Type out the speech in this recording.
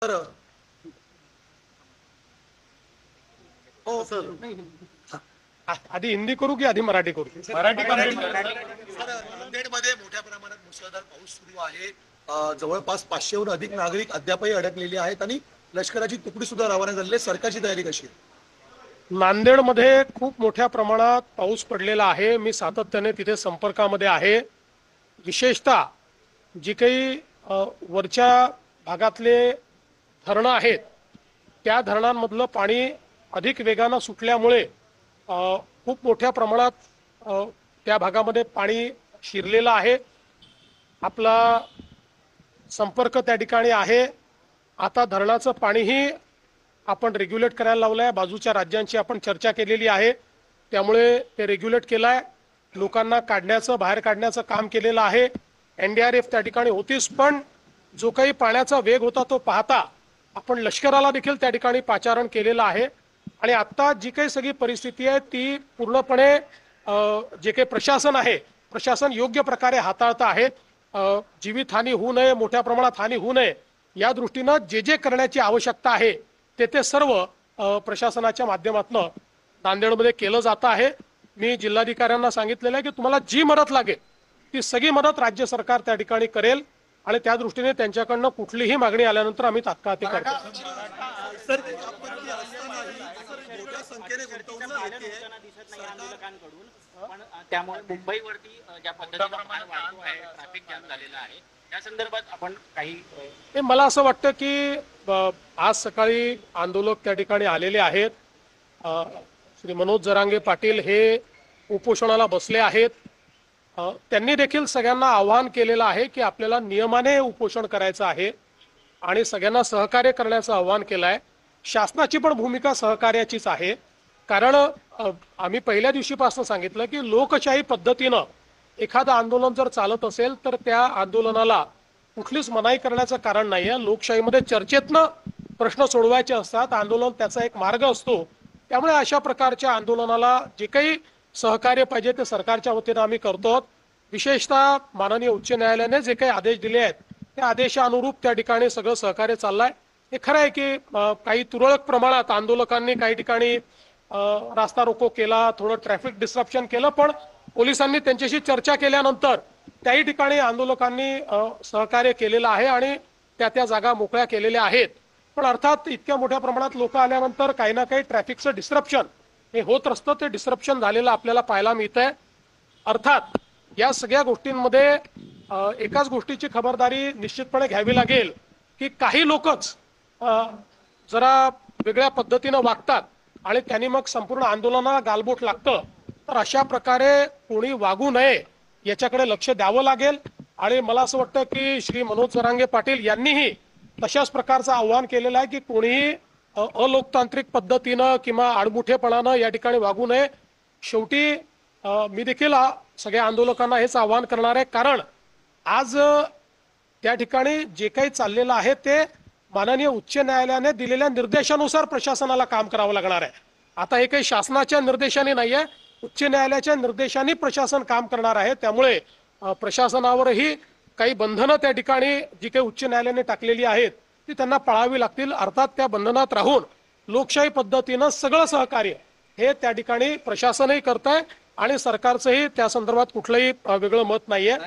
तर हो सर. आधी हिंदी करू की आधी मराठी करू? मराठी सर, नांदेडमध्ये मोठ्या प्रमाणात मुसळधार पाऊस सुरू आहे. जवळपास 500हून अधिक नागरिक अद्यापही अडकलेले आहेत आणि लष्कराची तुकडी सुद्धा रवाना झालेली आहे. सरकारची तयारी कशी आहे? नांदेडमध्ये खूप मोठ्या प्रमाणात पाऊस पडलेला आहे. मी सातत्याने तिथे संपर्कामध्ये आहे. विशेषतः जी काही वरच्या भागातले धरणं आहेत त्या धरणांमधलं पाणी अधिक वेगानं सुटल्यामुळे खूप मोठ्या प्रमाणात त्या भागामध्ये पाणी शिरलेलं आहे. आपला संपर्क त्या ठिकाणी आहे. आता धरणाचं पाणीही आपण रेग्युलेट करायला लावलं आहे. बाजूच्या राज्यांची आपण चर्चा केलेली आहे, त्यामुळे ते रेग्युलेट केलं आहे. लोकांना काढण्याचं, बाहेर काढण्याचं काम केलेलं आहे. NDRF त्या ठिकाणी होतीच, पण जो काही पाण्याचा वेग होता तो पाहता आपण लष्कराला देखील त्या ठिकाणी पाचारण केलेलं आहे. आणि आता जी काही सगळी परिस्थिती आहे ती पूर्णपणे जे काही प्रशासन आहे, प्रशासन योग्य प्रकारे हाताळतं आहे. जीवितहानी होऊ नये, मोठ्या प्रमाणात हानी होऊ नये या दृष्टीनं जे जे करण्याची आवश्यकता आहे ते सर्व प्रशासनाच्या माध्यमातून नांदेडमध्ये केलं जात आहे. मी जिल्हाधिकाऱ्यांना सांगितलेलं आहे की तुम्हाला जी मदत लागेल ती सगळी मदत राज्य सरकार त्या ठिकाणी करेल आणि त्या दृष्टीने त्यांच्याकडनं कुठलीही मागणी आल्यानंतर आम्ही तात्काळ ते करतो. सर, आपत्ती असतानाही मोठ्या संख्येने गुंतवणूक येते. पण त्यामुळे मुंबईवरती ज्या पद्धतीने भार वाढतो आहे, ट्रॅफिक जाम झालेला आहे, या संदर्भात आपण काही मला असं वाटतं की आज सकाळी आंदोलक त्या ठिकाणी आलेले आहेत. श्री मनोज जरांगे पाटील हे उपोषणाला बसले आहेत. त्यांनी देखील सगळ्यांना आवाहन केलेलं आहे की आपल्याला नियमाने उपोषण करायचं आहे आणि सगळ्यांना सहकार्य करण्याचं आवाहन केलं आहे. शासनाची पण भूमिका सहकार्याचीच आहे, कारण आम्ही पहिल्या दिवशीपासून सांगितलं की लोकशाही पद्धतीनं एखादं आंदोलन जर चालत असेल तर त्या आंदोलनाला कुठलीच मनाई करण्याचं कारण नाही आहे. लोकशाहीमध्ये चर्चेतनं प्रश्न सोडवायचे असतात, आंदोलन त्याचा एक मार्ग असतो. त्यामुळे अशा प्रकारच्या आंदोलनाला जे काही सहकार्य पाहिजे ते सरकारच्या वतीनं आम्ही करतो. विशेषतः माननीय उच्च न्यायालयाने जे काही आदेश दिले आहेत त्या आदेशानुरूप त्या ठिकाणी सगळं सहकार्य चाललंय. हे खरं आहे की काही तुरळक प्रमाणात आंदोलकांनी काही ठिकाणी रास्ता रोको केला, थोडं ट्रॅफिक डिस्ट्रप्शन केलं, पण पोलिसांनी त्यांच्याशी चर्चा केल्यानंतर त्याही ठिकाणी आंदोलकांनी सहकार्य केलेलं आहे आणि त्या जागा मोकळ्या केलेल्या आहेत. पण अर्थात इतक्या मोठ्या प्रमाणात लोक आल्यानंतर काही ना काही ट्रॅफिकचं डिस्ट्रप्शन हे होत असतं. ते डिस्ट्रप्शन झालेलं आपल्याला पाहायला मिळतंय. अर्थात या सगळ्या गोष्टींमध्ये एकाच गोष्टीची खबरदारी निश्चितपणे घ्यावी लागेल की काही लोकच जरा वेगळ्या पद्धतीनं वागतात आणि त्यांनी मग संपूर्ण आंदोलनाला गालबोट लागतं. तर अशा प्रकारे कोणी वागू नये याच्याकडे लक्ष द्यावं लागेल. आणि मला असं वाटतं की श्री मनोज जरांगे पाटील यांनीही तशाच प्रकारचं आव्हान केलेलं आहे की कोणीही अलोकतांत्रिक पद्धतीनं किंवा आडमुठेपणानं या ठिकाणी वागू नये. शेवटी मी देखील सगळ्या आंदोलकांना हेच आवाहन करणार आहे, कारण आज त्या ठिकाणी जे काही चाललेलं आहे ते माननीय उच्च न्यायालयाने दिलेल्या निर्देशानुसार प्रशासनाला काम करावं लागणार आहे. आता हे काही शासनाच्या निर्देशाने नाहीये, उच्च न्यायालयाच्या निर्देशाने प्रशासन काम करणार आहे. त्यामुळे प्रशासनावरही काही बंधनं त्या ठिकाणी जी काही उच्च न्यायालयाने टाकलेली आहेत ती त्यांना पाळावी लागतील. अर्थात त्या बंधनात राहून लोकशाही पद्धतीनं सगळं सहकार्य हे त्या ठिकाणी प्रशासनही करतंय आणि सरकारचंही त्या संदर्भात कुठलंही वेगळं मत नाहीये.